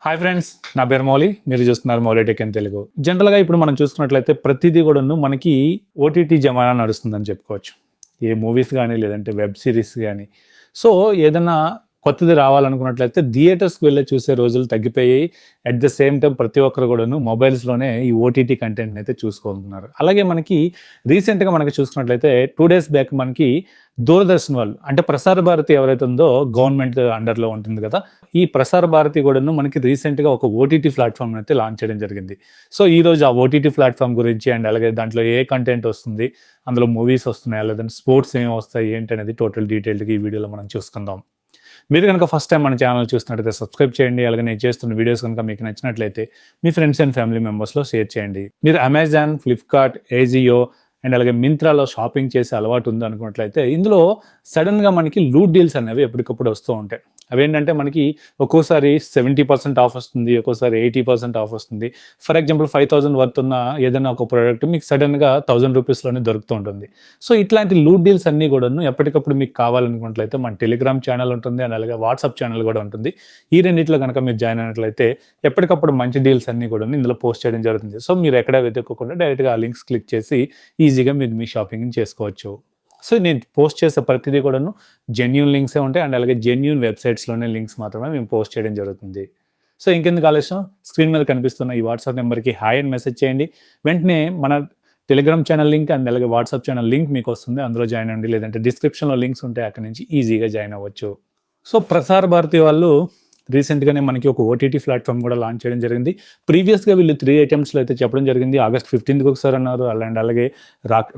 Hi friends, నా పేరు మౌలి. మీరు చూస్తున్నారు మౌలి టెక్ ఇన్ తెలుగు. జనరల్‌గా ఇప్పుడు మనం చూసుకున్నట్లయితే ప్రతిదీ కూడాను మనకి ఓటీటీ జమానా నడుస్తుందని చెప్పుకోవచ్చు. ఏ మూవీస్ గానీ, లేదంటే వెబ్ సీరీస్ గానీ. సో, ఏదన్నా కొత్తది రావాలనుకున్నట్లయితే థియేటర్స్‌కి వెళ్లి చూసే రోజులు తగ్గిపోయాయి. అట్ ద సేమ్ టైమ్ ప్రతి ఒక్కరు కూడాను మొబైల్స్‌లోనే ఈ ఓటీటీ కంటెంట్‌ని అయితే చూసుకుంటున్నారు. అలాగే మనకి రీసెంట్‌గా మనకి చూసుకున్నట్లయితే 2 డేస్ బ్యాక్ మనకి దూరదర్శన్ వాళ్ళు అంటే ప్రసార భారతి ఎవరైతే ఉందో గవర్నమెంట్ అండర్‌లో ఉంటుంది కదా! ఈ ప్రసార భారతి కూడాను మనకి రీసెంట్‌గా ఒక ఓటీటీ ప్లాట్‌ఫార్మ్ అయితే లాంచ్ చేయడం జరిగింది. సో, ఈరోజు ఆ ఓటీటీ ప్లాట్‌ఫార్మ్ గురించి అండ్ అలాగే దాంట్లో ఏ కంటెంట్ వస్తుంది, అందులో మూవీస్ వస్తున్నాయా, లేదంటే స్పోర్ట్స్ ఏమి వస్తాయి, ఏంటనేది టోటల్ డీటెయిల్డ్‌గా ఈ వీడియోలో మనం చూసుకుందాం. మీరు గనుక ఫస్ట్ టైమ్ మన ఛానల్ చూస్తున్నట్లయితే సబ్స్క్రైబ్ చేయండి. అలాగే నేను చేస్తున్న వీడియోస్ కనుక మీకు నచ్చినట్లయితే మీ ఫ్రెండ్స్ అండ్ ఫ్యామిలీ మెంబర్స్‌లో షేర్ చేయండి. మీరు అమెజాన్, ఫ్లిప్‌కార్ట్, ఏజియో అండ్ అలాగే మింత్రాలో షాపింగ్ చేసే అలవాటు ఉందనుకున్నట్లయితే ఇందులో సడెన్‌గా మనకి లూట్ డీల్స్ అనేవి ఎప్పటికప్పుడు వస్తూ ఉంటాయి. అవేంటంటే మనకి ఒక్కోసారి 70% ఆఫ్ వస్తుంది. ఒక్కోసారి 80% ఆఫ్ వస్తుంది. ఫర్ ఎగ్జాంపుల్ 5,000 వర్త్ ఉన్న ఏదైనా ఒక ప్రొడక్ట్ మీకు సడెన్‌గా 1000 రూపీస్‌లోనే దొరుకుతూ ఉంటుంది. సో, ఇట్లాంటి లూట్ డీల్స్ అన్నీ కూడాను ఎప్పటికప్పుడు మీకు కావాలనుకున్నట్లయితే మన టెలిగ్రామ్ ఛానల్ ఉంటుంది. అండ్ అలాగే వాట్సాప్ ఛానల్ కూడా ఉంటుంది. ఈ రెండిట్లో గనుక మీరు జాయిన్ అయినట్లయితే ఎప్పటికప్పుడు మంచి డీల్స్ అన్నీ కూడాను ఇందులో పోస్ట్ చేయడం జరుగుతుంది. సో, మీరు ఎక్కడ వెతుక్కోకుండా డైరెక్ట్‌గా ఆ లింక్స్ క్లిక్ చేసి ఈజీగా మీరు మీ షాపింగ్‌ని చేసుకోవచ్చు. సో, నేను పోస్ట్ చేసే ప్రతిదీ కూడాను జెన్యూన్ లింక్సే ఉంటాయి. అండ్ అలాగే జెన్యూన్ వెబ్‌సైట్స్‌లోనే లింక్స్ మాత్రమే మేము పోస్ట్ చేయడం జరుగుతుంది. సో, ఇంకెందుకు ఆలస్యం, స్క్రీన్ మీద కనిపిస్తున్న ఈ వాట్సాప్ నెంబర్‌కి హాయ్ అని మెసేజ్ చేయండి. వెంటనే మన టెలిగ్రామ్ ఛానల్ లింక్ అండ్ అలాగే వాట్సాప్ ఛానల్ లింక్ మీకొస్తుంది. అందులో జాయిన్ అవ్వండి. లేదంటే డిస్క్రిప్షన్‌లో లింక్స్ ఉంటాయి. అక్కడి నుంచి ఈజీగా జాయిన్ అవ్వచ్చు. సో, ప్రసార భారతి వాళ్ళు రీసెంట్‌గానే మనకి ఒక ఓటీటీ ప్లాట్‌ఫార్మ్ కూడా లాంచ్ చేయడం జరిగింది. ప్రీవియస్‌గా వీళ్ళు 3 అటెంప్ట్స్‌లో అయితే చెప్పడం జరిగింది. ఆగస్ట్ 15కి ఒకసారి అన్నారు. అండ్ అలాగే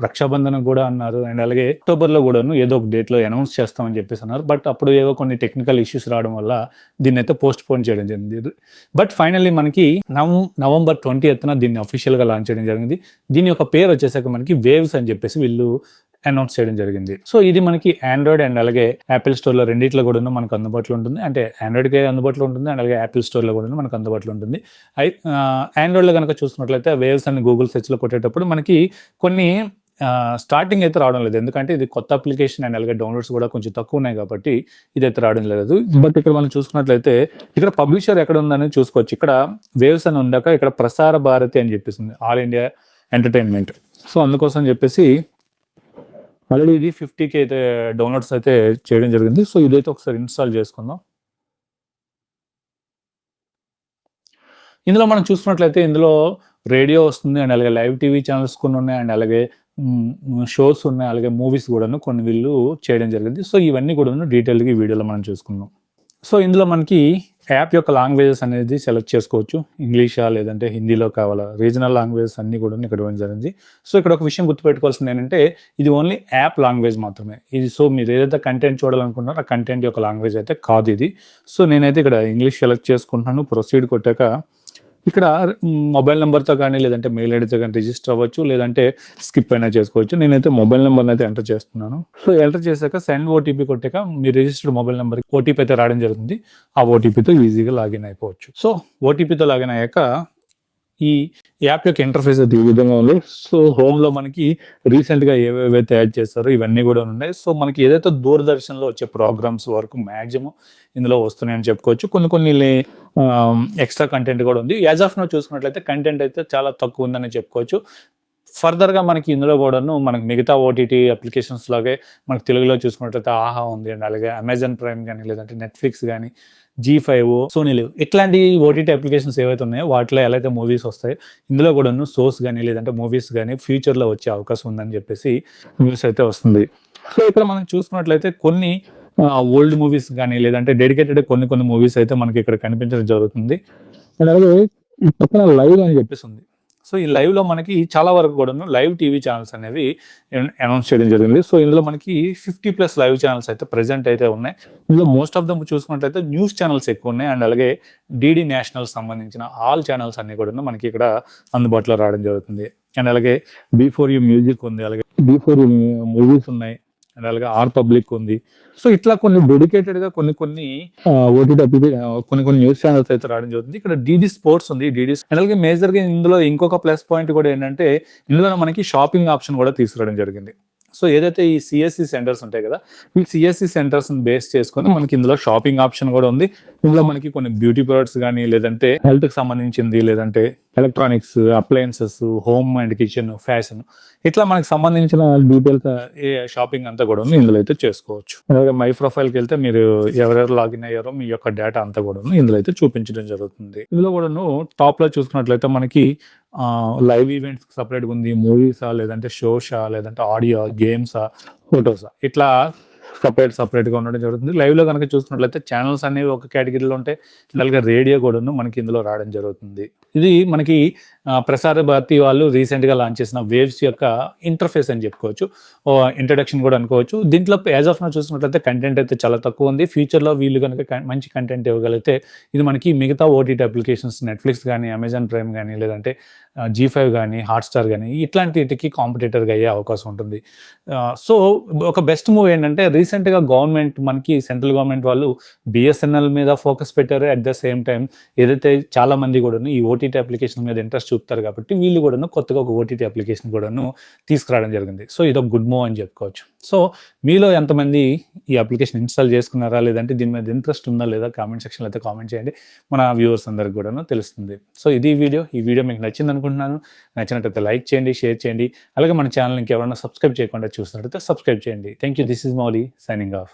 రక్షాబంధన్ కూడా అన్నారు. అండ్ అలాగే అక్టోబర్‌లో కూడాను ఏదో ఒక డేట్‌లో అనౌన్స్ చేస్తామని చెప్పేసి అన్నారు. బట్ అప్పుడు ఏవో కొన్ని టెక్నికల్ ఇష్యూస్ రావడం వల్ల దీన్నైతే పోస్ట్‌పోన్ చేయడం జరిగింది. బట్ ఫైనల్లీ మనకి నవంబర్ 20న దీన్ని అఫీషియల్‌గా లాంచ్ చేయడం జరిగింది. దీని యొక్క పేరు వచ్చేసాక మనకి వేవ్స్ అని చెప్పేసి వీళ్ళు అనౌన్స్ చేయడం జరిగింది. సో, ఇది మనకి ఆండ్రాయిడ్ అండ్ అలాగే యాపిల్ స్టోర్‌లో రెండిట్లో కూడాను మనకు అందుబాటులో ఉంటుంది. అంటే ఆండ్రాయిడ్‌కే అందుబాటులో ఉంటుంది. అండ్ అలాగే యాపిల్ స్టోర్‌లో కూడాను మనకు అందుబాటులో ఉంటుంది. ఆండ్రాయిడ్‌లో గనుక చూసుకున్నట్లయితే వేవ్స్ అని గూగుల్ సెర్చ్‌లో కొట్టేటప్పుడు మనకి కొన్ని స్టార్టింగ్ అయితే రావడం లేదు. ఎందుకంటే ఇది కొత్త అప్లికేషన్ అండ్ అలాగే డౌన్‌లోడ్స్ కూడా కొంచెం తక్కువ ఉన్నాయి కాబట్టి ఇదైతే రావడం లేదు. బట్ ఇక్కడ మనం చూసుకున్నట్లయితే ఇక్కడ పబ్లిషర్ ఎక్కడ ఉందనేది చూసుకోవచ్చు. ఇక్కడ వేవ్స్ అని ఉందాక ఇక్కడ ప్రసార భారతి అని చెప్పేసింది. All India entertainment. సో, అందుకోసం చెప్పేసి ఆల్రెడీ ఇది 50,000 అయితే డౌన్‌లోడ్స్ అయితే చేయడం జరిగింది. సో, ఇదైతే ఒకసారి ఇన్‌స్టాల్ చేసుకుందాం. ఇందులో మనం చూసుకున్నట్లయితే ఇందులో రేడియో వస్తుంది. అండ్ అలాగే లైవ్ టీవీ ఛానెల్స్ కొన్ని ఉన్నాయి. అండ్ అలాగే షోస్ ఉన్నాయి. అలాగే మూవీస్ కూడాను కొన్ని వీళ్ళు చేయడం జరిగింది. సో, ఇవన్నీ కూడాను డీటెయిల్‌గా ఈ వీడియోలో మనం చూసుకుందాం. సో, ఇందులో మనకి యాప్ యొక్క లాంగ్వేజెస్ అనేది సెలెక్ట్ చేసుకోవచ్చు. ఇంగ్లీషా లేదంటే హిందీలో కావాలా, రీజనల్ లాంగ్వేజెస్ అన్నీ కూడాను ఇక్కడ ఇవ్వడం జరిగింది. సో, ఇక్కడ ఒక విషయం గుర్తుపెట్టుకోవాల్సింది ఏంటంటే ఇది ఓన్లీ యాప్ లాంగ్వేజ్ మాత్రమే. ఇది సో, మీరు ఏదైతే కంటెంట్ చూడాలనుకుంటున్నారో ఆ కంటెంట్ యొక్క లాంగ్వేజ్ అయితే కాదు ఇది. సో, నేనైతే ఇక్కడ ఇంగ్లీష్ సెలెక్ట్ చేసుకుంటున్నాను. ప్రొసీడ్ కొట్టాక ఇక్కడ మొబైల్ నెంబర్‌తో కానీ లేదంటే మెయిల్ ఐడీతో కానీ రిజిస్టర్ అవ్వచ్చు. లేదంటే స్కిప్ అయినా చేసుకోవచ్చు. నేనైతే మొబైల్ నెంబర్‌ని అయితే ఎంటర్ చేస్తున్నాను. సో, ఎంటర్ చేశాక సెండ్ ఓటీపీ కొట్టాక మీ రిజిస్టర్డ్ మొబైల్ నెంబర్‌కి ఓటీపీ అయితే రావడం జరుగుతుంది. ఆ ఓటీపీతో ఈజీగా లాగిన్ అయిపోవచ్చు. సో, ఓటీపీతో లాగిన్ అయ్యాక ఈ యాప్ యొక్క ఇంటర్ఫేస్ అయితే ఈ విధంగా ఉంది. సో, హోమ్‌లో మనకి రీసెంట్‌గా ఏవేవైతే యాడ్ చేస్తారో ఇవన్నీ కూడా ఉన్నాయి. సో, మనకి ఏదైతే దూరదర్శన్‌లో వచ్చే ప్రోగ్రామ్స్ వరకు మాక్సిమం ఇందులో వస్తున్నాయని చెప్పుకోవచ్చు. కొన్ని ఎక్స్ట్రా కంటెంట్ కూడా ఉంది. యాజ్ ఆఫ్ నౌ చూసుకున్నట్లయితే కంటెంట్ అయితే చాలా తక్కువ ఉందని చెప్పుకోవచ్చు. ఫర్దర్‌గా మనకి ఇందులో కూడాను మనకి మిగతా ఓటీటీ అప్లికేషన్స్ లాగే మనకు తెలుగులో చూసుకున్నట్లయితే ఆహా ఉంది. అండ్ అలాగే అమెజాన్ ప్రైమ్ గానీ లేదంటే నెట్‌ఫ్లిక్స్ గానీ, జీ5, సోనీ లివ్ ఇట్లాంటి ఓటీటీ అప్లికేషన్స్ ఏవైతే ఉన్నాయో వాటిలో ఎలా అయితే మూవీస్ వస్తాయో ఇందులో కూడాను షోస్ గానీ లేదంటే మూవీస్ గానీ ఫ్యూచర్‌లో వచ్చే అవకాశం ఉందని చెప్పేసి న్యూస్ అయితే వస్తుంది. సో, ఇక్కడ మనం చూసుకున్నట్లయితే కొన్ని ఓల్డ్ మూవీస్ గానీ లేదంటే డెడికేటెడ్ కొన్ని మూవీస్ అయితే మనకి ఇక్కడ కనిపించడం జరుగుతుంది. అండ్ అలాగే ఈ పక్కన లైవ్ అని చెప్పేసి ఉంది. సో, ఈ లైవ్‌లో మనకి చాలా వరకు కూడాను లైవ్ టీవీ ఛానెల్స్ అనేవి అనౌన్స్ చేయడం జరిగింది. సో, ఇందులో మనకి 50+ లైవ్ ఛానెల్స్ అయితే ప్రెజెంట్ అయితే ఉన్నాయి. ఇందులో మోస్ట్ ఆఫ్ దెమ్ చూసుకున్నట్లయితే న్యూస్ ఛానెల్స్ ఎక్కువ ఉన్నాయి. అండ్ అలాగే డీడీ నేషనల్ సంబంధించిన ఆల్ ఛానెల్స్ అన్నీ కూడాను మనకి ఇక్కడ అందుబాటులో రావడం జరుగుతుంది. అండ్ అలాగే బీ4యూ మ్యూజిక్ ఉంది. అలాగే బీ4యూ మూవీస్ ఉన్నాయి. అండ్ అలాగే ఆర్ పబ్లిక్ ఉంది. సో, ఇట్లా కొన్ని డెడికేటెడ్‌గా కొన్ని ఓటీటీ కొన్ని న్యూస్ ఛానెల్స్ అయితే రావడం జరుగుతుంది. ఇక్కడ డీడీ స్పోర్ట్స్ ఉంది. అండ్ అలాగే మేజర్‌గా ఇందులో ఇంకొక ప్లస్ పాయింట్ కూడా ఏంటంటే ఇందులో మనకి షాపింగ్ ఆప్షన్ కూడా తీసుకురావడం జరిగింది. సో ఏదైతే ఈ సిఎస్సి సెంటర్స్ ఉంటాయి కదా, ఈ సిఎస్సి సెంటర్స్ బేస్ చేసుకొని మనకి ఇందులో షాపింగ్ ఆప్షన్ కూడా ఉంది. ఇందులో మనకి కొన్ని బ్యూటీ ప్రొడక్ట్స్ కానీ, లేదంటే హెల్త్ కి సంబంధించింది, లేదంటే electronics, appliances, home and kitchen, fashion, ఇట్లా మనకి సంబంధించిన డీటెయిల్స్ ఏ షాపింగ్ అంతా కూడా ఉంది ఇందులో అయితే చేసుకోవచ్చు. అలాగే మై ప్రొఫైల్కి వెళ్తే మీరు ఎవరెవరు లాగిన్ అయ్యారో మీ యొక్క డేటా అంతా కూడా ఇందులో అయితే చూపించడం జరుగుతుంది. ఇందులో కూడాను టాప్ లో చూసుకున్నట్లయితే మనకి లైవ్ ఈవెంట్స్ సపరేట్గా ఉంది, మూవీసా, లేదంటే షోసా, లేదంటే ఆడియో, గేమ్సా, ఫోటోసా, ఇట్లా సపరేట్గా ఉండడం జరుగుతుంది. లైవ్లో కనుక చూసుకున్నట్లయితే ఛానల్స్ అనేవి ఒక కేటగిరీలో ఉంటాయి, అలాగే రేడియో కూడాను మనకి ఇందులో రావడం జరుగుతుంది. ఇది మనకి ప్రసార భారతి వాళ్ళు రీసెంట్గా లాంచ్ చేసిన వేవ్స్ యొక్క ఇంటర్ఫేస్ అని చెప్పుకోవచ్చు, ఇంట్రడక్షన్ కూడా అనుకోవచ్చు. దీంట్లో యాజ్ ఆఫ్ నా చూసుకున్నట్లయితే కంటెంట్ అయితే చాలా తక్కువ ఉంది. ఫ్యూచర్లో వీళ్ళు కనుక మంచి కంటెంట్ ఇవ్వగలిగితే ఇది మనకి మిగతా ఓటీటీ అప్లికేషన్స్, నెట్ఫ్లిక్స్ కానీ, అమెజాన్ ప్రైమ్ కానీ, లేదంటే G5 కానీ, హాట్స్టార్ కానీ ఇట్లాంటికి కాంపిటేటర్గా అయ్యే అవకాశం ఉంటుంది. సో ఒక బెస్ట్ మూవ్ ఏంటంటే రీసెంట్గా గవర్నమెంట్ మనకి సెంట్రల్ గవర్నమెంట్ వాళ్ళు బిఎస్ఎన్ఎల్ మీద ఫోకస్ పెట్టారు. అట్ ద సేమ్ టైం ఏదైతే చాలా మంది కూడాను ఈ ఓటీటీ అప్లికేషన్ మీద ఇంట్రెస్ట్ చూపుతారు కాబట్టి వీళ్ళు కూడాను కొత్తగా ఒక ఓటీటీ అప్లికేషన్ కూడాను తీసుకురావడం జరిగింది. సో ఇది ఒక గుడ్ మూవ్ అని చెప్పుకోవచ్చు. సో మీలో ఎంతమంది ఈ అప్లికేషన్ ఇన్స్టాల్ చేసుకున్నారా, లేదంటే దీని మీద ఇంట్రెస్ట్ ఉందా లేదా కామెంట్ సెక్షన్లో అయితే కామెంట్ చేయండి, మన వ్యూవర్స్ అందరికి కూడాను తెలుస్తుంది. సో ఇది ఈ వీడియో మీకు నచ్చింది అనుకుంటున్నాను. నచ్చినట్లయితే లైక్ చేయండి, షేర్ చేయండి. అలాగే మన ఛానల్ ఇంకెవరైనా సబ్స్క్రైబ్ చేయకుండా చూస్తున్నట్లయితే సబ్స్క్రైబ్ చేయండి. Thank you. This is Mouli signing off.